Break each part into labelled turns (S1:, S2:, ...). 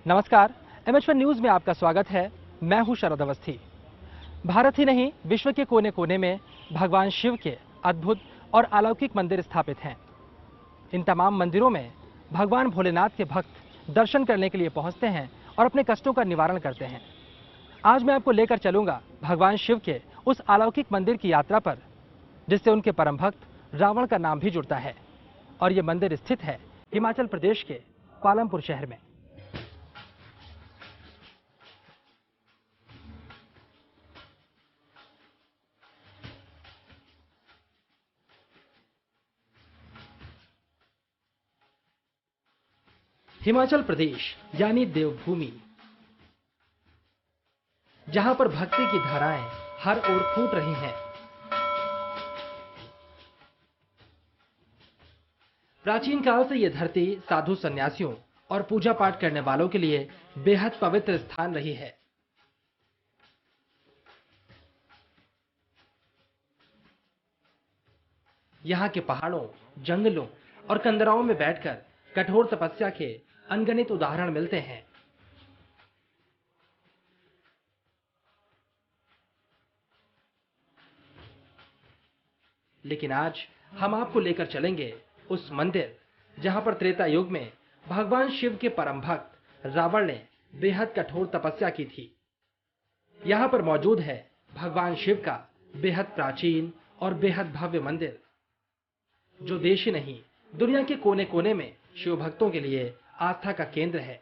S1: नमस्कार, MH1 news में आपका स्वागत है। मैं हूं शरद अवस्थी। भारत ही नहीं, विश्व के कोने कोने में भगवान शिव के अद्भुत और अलौकिक मंदिर स्थापित हैं। इन तमाम मंदिरों में भगवान भोलेनाथ के भक्त दर्शन करने के लिए पहुंचते हैं और अपने कष्टों का निवारण करते हैं। आज मैं आपको लेकर चलूंगा भगवान शिव के उस अलौकिक मंदिर की यात्रा पर, जिससे उनके परम भक्त रावण का नाम भी जुड़ता है। और ये मंदिर स्थित है हिमाचल प्रदेश के पालमपुर शहर में। हिमाचल प्रदेश यानी देवभूमि, जहां पर भक्ति की धाराएं हर ओर फूट रही हैं। प्राचीन काल से यह धरती साधु संन्यासियों और पूजा पाठ करने वालों के लिए बेहद पवित्र स्थान रही है। यहाँ के पहाड़ों, जंगलों और कंदराओं में बैठकर कठोर तपस्या के अनगिनत उदाहरण मिलते हैं। लेकिन आज हम आपको लेकर चलेंगे उस मंदिर जहां पर त्रेता युग में भगवान शिव के परम भक्त रावण ने बेहद कठोर तपस्या की थी। यहां पर मौजूद है भगवान शिव का बेहद प्राचीन और बेहद भव्य मंदिर, जो देश ही नहीं दुनिया के कोने कोने में शिव भक्तों के लिए आस्था का केंद्र है।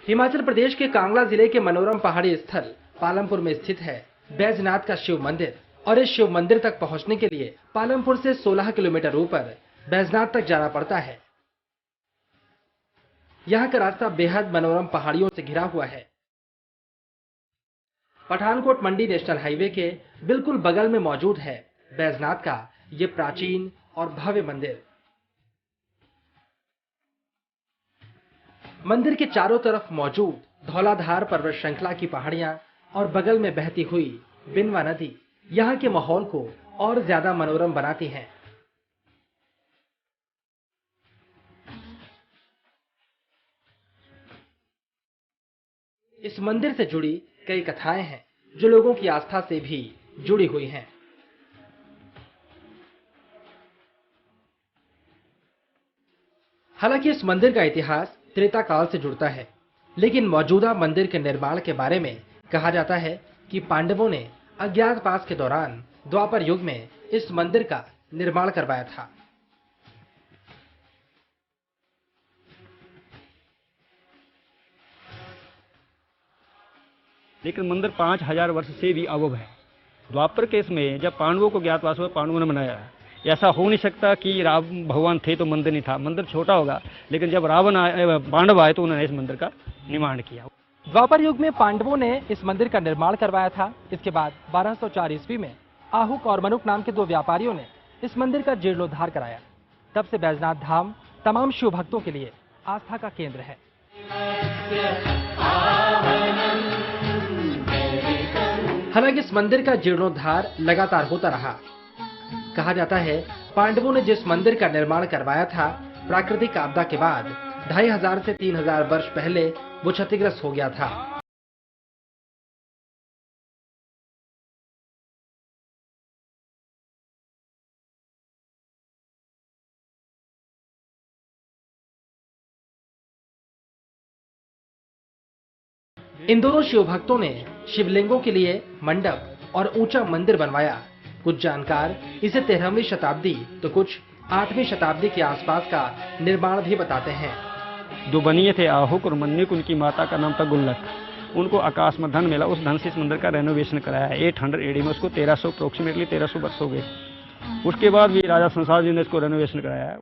S1: हिमाचल प्रदेश के कांगड़ा जिले के मनोरम पहाड़ी स्थल पालमपुर में स्थित है बैजनाथ का शिव मंदिर। और इस शिव मंदिर तक पहुंचने के लिए पालमपुर से 16 किलोमीटर ऊपर बैजनाथ तक जाना पड़ता है। यहाँ का रास्ता बेहद मनोरम पहाड़ियों से घिरा हुआ है। पठानकोट मंडी नेशनल हाईवे के बिल्कुल बगल में मौजूद है बैजनाथ का ये प्राचीन और भव्य मंदिर। मंदिर के चारों तरफ मौजूद धौलाधार पर्वत श्रृंखला की पहाड़ियां और बगल में बहती हुई बिनवा नदी यहाँ के माहौल को और ज्यादा मनोरम बनाती हैं। इस मंदिर से जुड़ी कई कथाएं हैं जो लोगों की आस्था से भी जुड़ी हुई हैं। हालांकि इस मंदिर का इतिहास त्रेता काल से जुड़ता है, लेकिन मौजूदा मंदिर के निर्माण के बारे में कहा जाता है कि पांडवों ने अज्ञातवास के दौरान द्वापर युग में इस मंदिर का निर्माण करवाया था।
S2: लेकिन मंदिर 5000 वर्ष से भी अबव है। द्वापर केस में जब पांडवों को ज्ञातवास हुआ, पांडवों ने बनाया। ऐसा हो नहीं सकता कि राम भगवान थे तो मंदिर नहीं था। मंदिर छोटा होगा, लेकिन जब रावण आए, पांडव आए, तो उन्होंने इस मंदिर का निर्माण किया।
S1: द्वापर युग में पांडवों ने इस मंदिर का निर्माण करवाया था। इसके बाद 1204 ईस्वी में आहुक और मनुक नाम के दो व्यापारियों ने इस मंदिर का जीर्णोद्धार कराया। तब से बैजनाथ धाम तमाम शिव भक्तों के लिए आस्था का केंद्र है। हालांकि इस मंदिर का जीर्णोद्धार लगातार होता रहा। कहा जाता है पांडवों ने जिस मंदिर का निर्माण करवाया था, प्राकृतिक आपदा के बाद 2500 से 3000 वर्ष पहले वो क्षतिग्रस्त हो गया था। इन दोनों शिव भक्तों ने शिवलिंगों के लिए मंडप और ऊंचा मंदिर बनवाया। कुछ जानकार इसे 13वीं शताब्दी तो कुछ 8वीं शताब्दी के आसपास का निर्माण भी बताते हैं।
S2: जो बनिए थे आहुक और मन्युक, उनकी माता का नाम था गुल्लक। उनको आकाश में धन मिला, उस धन से इस मंदिर का रेनोवेशन कराया है 800 एडी में। उसको 1300 अप्रोक्सीमेटली 1300 वर्ष हो गए। उसके बाद भी राजा संसार जी ने इसको रेनोवेशन कराया है।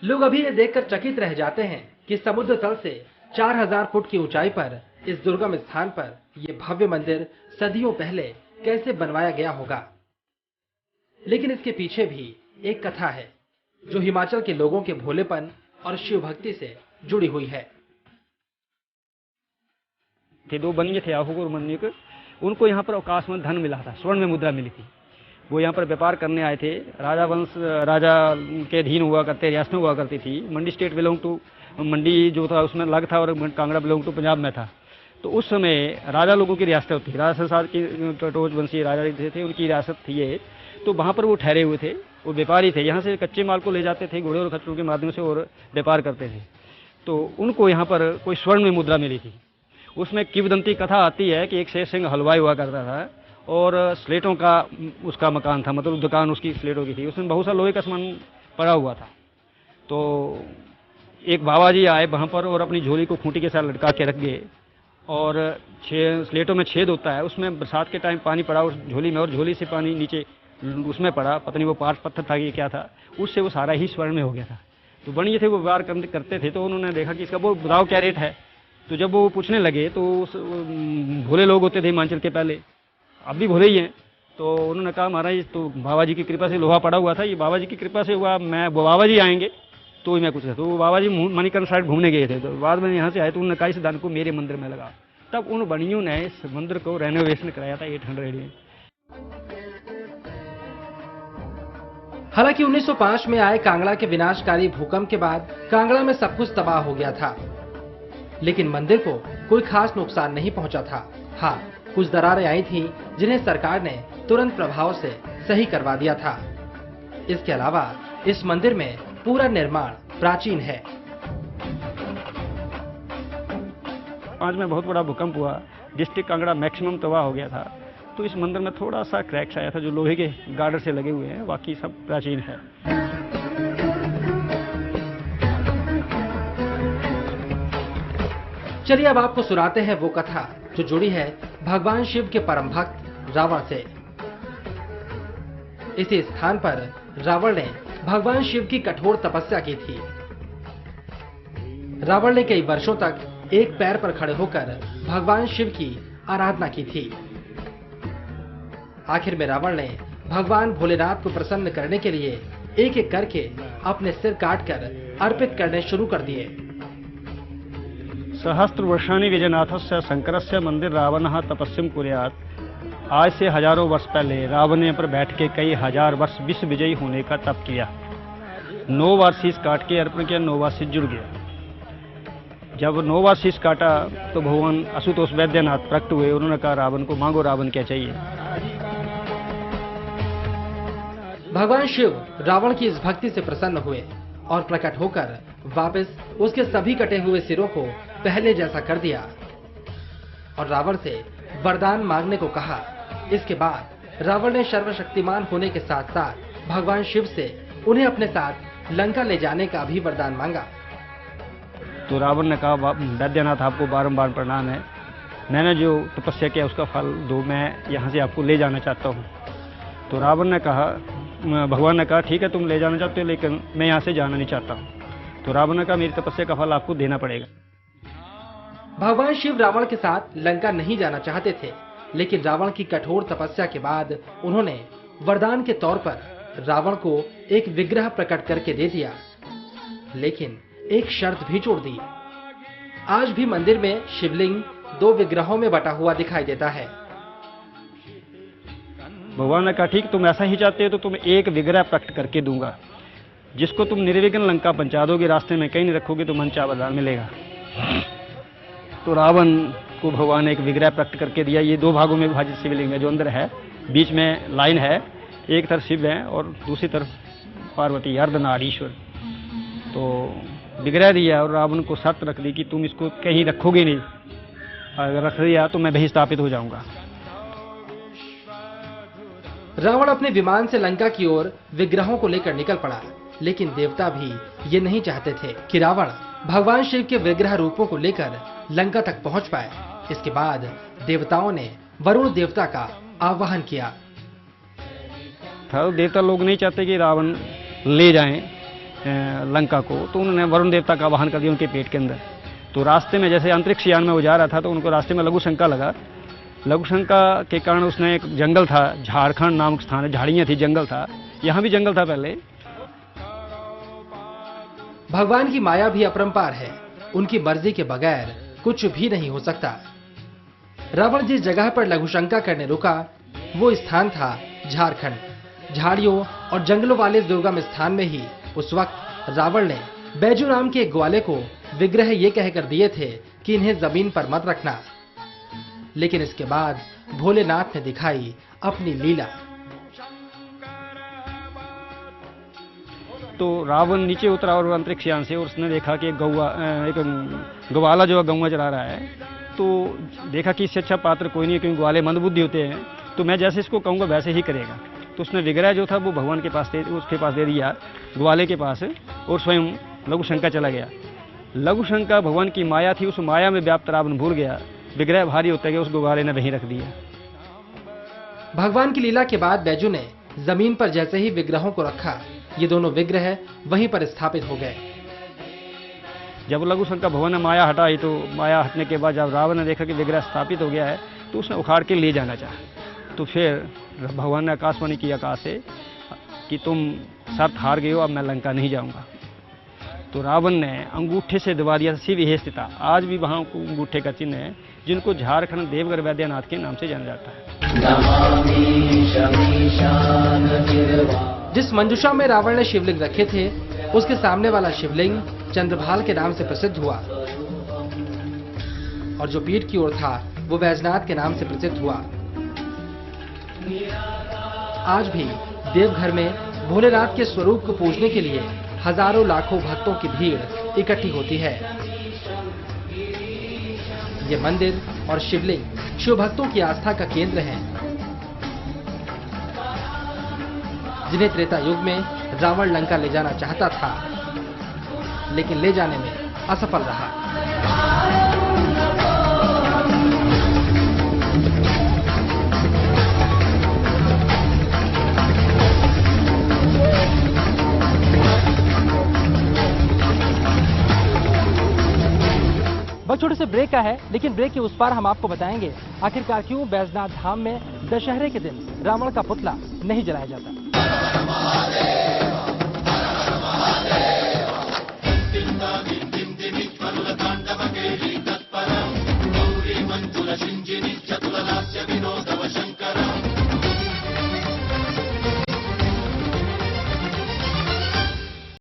S1: लोग अभी ये देखकर चकित रह जाते हैं कि समुद्र तल से 4000 फुट की ऊंचाई पर इस दुर्गम स्थान पर यह भव्य मंदिर सदियों पहले कैसे बनवाया गया होगा। लेकिन इसके पीछे भी एक कथा है जो हिमाचल के लोगों के भोलेपन और शिव भक्ति से जुड़ी हुई है।
S2: दो बनिए थे आहुगुर मन्युक, उनको यहाँ पर अवकाश में धन मिला था, स्वर्ण में मुद्रा मिली थी। वो यहाँ पर व्यापार करने आए थे। राजा के अधीन हुआ करते, रियासतें हुआ करती थी। मंडी स्टेट बिलोंग टू, मंडी जो था उसमें अलग था और कांगड़ा बिलोंग टू पंजाब में था। तो उस समय राजा लोगों की रियासतें होती थी। राजा संसार की टटोच वंशी राजा थे, उनकी रियासत थी ये। तो वहाँ पर वो ठहरे हुए थे, वो व्यापारी थे। यहाँ से कच्चे माल को ले जाते थे घोड़े और खच्चरों के माध्यम से और व्यापार करते थे। तो उनको यहाँ पर कोई स्वर्ण में मुद्रा मिली थी। उसमें किंवदंती कथा आती है कि एक शेर सिंह हलवाई हुआ करता था और स्लेटों का उसका मकान था, मतलब दुकान उसकी स्लेटों की थी। उसमें बहुत सा लोहे का सामान पड़ा हुआ था। तो एक बाबा जी आए वहाँ पर और अपनी झोली को खूंटी के साथ लटका के रख गए और स्लेटों में छेद होता है, उसमें बरसात के टाइम पानी पड़ा उस झोली में और झोली से पानी नीचे उसमें पड़ा, पता नहीं वो पार्ट पत्थर था कि क्या था, उससे वो सारा ही स्वर्ण में हो गया था। तो बनिए थे वो व्यापार करते थे। तो उन्होंने देखा कि इसका वो बताओ क्या रेट है। तो जब वो पूछने लगे तो भोले लोग होते थे हिमाचल के, पहले अब भी भोले ही हैं। तो उन्होंने कहा महाराज तो बाबा जी की कृपा से लोहा पड़ा हुआ था, ये बाबा जी की कृपा से हुआ, मैं बाबा जी आएंगे तो ही मैं कुछ। तो बाबा जी मणिकर्ण साइड घूमने गए थे। तो बाद में यहाँ से आए तो उन्होंने कहा इस दान को मेरे मंदिर में लगा। तब उन बनियों ने इस मंदिर को रेनोवेशन कराया था 800 में।
S1: हालांकि 1905 में आए कांगड़ा के विनाशकारी भूकंप के बाद कांगड़ा में सब कुछ तबाह हो गया था, लेकिन मंदिर को कोई खास नुकसान नहीं पहुंचा था। हाँ, कुछ दरारें आई थी जिन्हें सरकार ने तुरंत प्रभाव से सही करवा दिया था। इसके अलावा इस मंदिर में पूरा निर्माण प्राचीन है।
S2: 5 में बहुत बड़ा भूकंप हुआ, डिस्ट्रिक्ट कांगड़ा मैक्सिमम तबाह हो गया था। तो इस मंदिर में थोड़ा सा क्रैक्स आया था जो लोहे के गार्डर से लगे हुए हैं, बाकी सब प्राचीन है।
S1: चलिए अब आपको सुनाते हैं वो कथा जो जुड़ी है भगवान शिव के परम भक्त रावण से। इसी स्थान पर रावण ने भगवान शिव की कठोर तपस्या की थी। रावण ने कई वर्षों तक एक पैर पर खड़े होकर भगवान शिव की आराधना की थी। आखिर में रावण ने भगवान भोलेनाथ को प्रसन्न करने के लिए एक एक करके अपने सिर काटकर अर्पित करने शुरू कर दिए।
S2: सहस्त्र वर्षाणि विजयनाथस्य शंकरस्य मंदिर रावणः तपस्यम कुर्यात्। आज से हजारों वर्ष पहले रावण ने पर बैठ के कई हजार वर्ष विश्व विजयी होने का तप किया। 9 बार शीश काट के अर्पण किया, 9 बार शीश जुड़ गया। जब 9 बार शीश काटा तो भगवान आशुतोष वैद्यनाथ प्रकट हुए। उन्होंने कहा रावण को मांगो, रावण क्या चाहिए।
S1: भगवान शिव रावण की इस भक्ति से प्रसन्न हुए और प्रकट होकर वापस उसके सभी कटे हुए सिरों को पहले जैसा कर दिया और रावण से वरदान मांगने को कहा। इसके बाद रावण ने सर्वशक्तिमान होने के साथ साथ भगवान शिव से उन्हें अपने साथ लंका ले जाने का भी वरदान मांगा।
S2: तो रावण ने कहा वैद्यनाथ आपको बारंबार प्रणाम है, मैंने जो तपस्या किया उसका फल दो, मैं यहाँ से आपको ले जाना चाहता हूँ। तो रावण ने कहा, भगवान ने कहा ठीक है तुम ले जाना चाहते हो लेकिन मैं यहाँ से जाना नहीं चाहता हूँ। तो रावण ने कहा मेरी तपस्या का फल आपको देना पड़ेगा।
S1: भगवान शिव रावण के साथ लंका नहीं जाना चाहते थे, लेकिन रावण की कठोर तपस्या के बाद उन्होंने वरदान के तौर पर रावण को एक विग्रह प्रकट करके दे दिया, लेकिन एक शर्त भी जोड़ दी। आज भी मंदिर में शिवलिंग 2 विग्रहों में बटा हुआ दिखाई देता है।
S2: भगवान ने कहा ठीक तुम ऐसा ही चाहते हो तो तुम एक विग्रह प्रकट करके दूंगा, जिसको तुम निर्विघ्न लंका पहुंचा दोगे, रास्ते में कहीं नहीं रखोगे तो मन चाहा वरदान मिलेगा। तो रावण को भगवान ने एक विग्रह प्रकट करके दिया। ये 2 भागों में विभाजित शिवलिंग है जो अंदर है, बीच में लाइन है, एक तरफ शिव है और दूसरी तरफ पार्वती अर्धनारीश्वर। तो विग्रह दिया और रावण को शर्त रख दी कि तुम इसको कहीं रखोगे नहीं, अगर रख दिया तो मैं बहिस्थापित हो जाऊंगा।
S1: रावण अपने विमान से लंका की ओर विग्रहों को लेकर निकल पड़ा, लेकिन देवता भी ये नहीं चाहते थे कि रावण भगवान शिव के विग्रह रूपों को लेकर लंका तक पहुंच पाए। इसके बाद देवताओं ने वरुण देवता का आवाहन किया।
S2: देवता लोग नहीं चाहते कि रावण ले जाएं लंका को, तो उन्होंने वरुण देवता का आवाहन कर दिया उनके पेट के अंदर। तो रास्ते में जैसे अंतरिक्ष यान में वो जा रहा था तो उनको रास्ते में लघु शंका लगा लघुशंका के कारण उसने एक जंगल था, झारखंड नामक स्थान है, झाड़ियाँ थी, जंगल था, यहाँ भी जंगल था पहले।
S1: भगवान की माया भी अपरंपार है, उनकी मर्जी के बगैर कुछ भी नहीं हो सकता। रावण जिस जगह पर लघुशंका करने रुका वो स्थान था झारखंड। झाड़ियों और जंगलों वाले दुर्गम स्थान में ही उस वक्त रावण ने बैजू नाम के एक ग्वाले को विग्रह ये कहकर दिए थे कि इन्हें जमीन पर मत रखना। लेकिन इसके बाद भोलेनाथ ने दिखाई अपनी लीला।
S2: तो रावण नीचे उतरा और अंतरिक्ष यान से, और उसने देखा कि एक ग्वाला जो गौवा चला रहा है, तो देखा कि इससे अच्छा पात्र कोई नहीं है, क्योंकि ग्वाले मंदबुद्धि होते हैं, तो मैं जैसे इसको कहूँगा वैसे ही करेगा। तो उसने विग्रह जो था वो भगवान के पास उसके पास दे दिया, ग्वाले के पास, और स्वयं लघुशंका चला गया। लघुशंका भगवान की माया थी, उस माया में व्याप्त रावण भूल गया, विग्रह भारी होता गया, उस ग्वाले ने वहीं रख दिया।
S1: भगवान की लीला के बाद बैजू ने जमीन पर जैसे ही विग्रहों को रखा, ये दोनों विग्रह वहीं पर स्थापित हो गए।
S2: जब लघुशंका भगवान ने माया हटाई, तो माया हटने के बाद जब रावण ने देखा कि विग्रह स्थापित हो गया है, तो उसने उखाड़ के ले जाना चाहा। तो फिर भगवान ने आकाशवाणी की आकाश से कि तुम शर्त हार गए हो, अब मैं लंका नहीं जाऊंगा। तो रावण ने अंगूठे से दबा दिया, शिव हे स्थिता। आज भी वहाँ अंगूठे का चिन्ह है, जिनको झारखंड देवघर वैद्यनाथ के नाम से जाना जाता है।
S1: जिस मंजूषा में रावण ने शिवलिंग रखे थे, उसके सामने वाला शिवलिंग चंद्रभाल के नाम से प्रसिद्ध हुआ, और जो पीठ की ओर था वो बैजनाथ के नाम से प्रसिद्ध हुआ। आज भी देवघर में भोलेनाथ के स्वरूप को पूजने के लिए हजारों लाखों भक्तों की भीड़ इकट्ठी होती है। ये मंदिर और शिवलिंग शिव भक्तों की आस्था का केंद्र है, जिन्हें त्रेता युग में रावण लंका ले जाना चाहता था, लेकिन ले जाने में असफल रहा। वक्त छोटे से ब्रेक का है, लेकिन ब्रेक के उस पार हम आपको बताएंगे आखिरकार क्यों बैजनाथ धाम में दशहरे के दिन रावण का पुतला नहीं जलाया जाता।